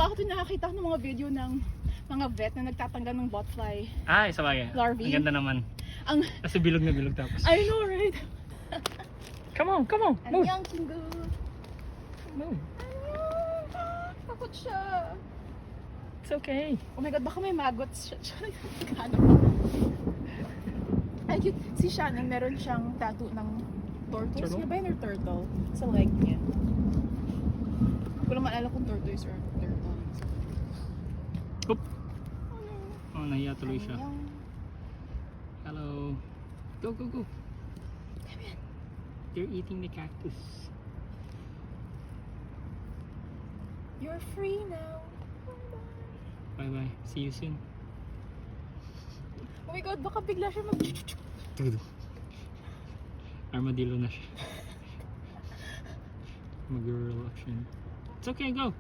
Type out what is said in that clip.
ako din nakakita ng mga video ng mga vet na nagtatanggal ng botfly. Ay, sabagay. Larvae. Ang ganda naman. Ang, Kasi bilog na bilog tapos. I know, right? Come on, move. Anyang kingo. Move. Anyang. Takot siya. It's okay. Oh my God, baka may maggots siya. Ano ba? Ay, cute. Si Shannon, meron siyang tattoo ng tortoise. Turtle? Nga ba yun or turtle? Sa leg niya. Hindi ko lang maalala kung tortoise or turtle. Oop. Oh, nahiya tuloy siya. Anyang. Hello. Go. Come here. They're eating the cactus. You're free now. Bye. See you soon. Oh my God, baka bigla siya mag... Armadillo na siya. Mag-relax yun. It's okay, go.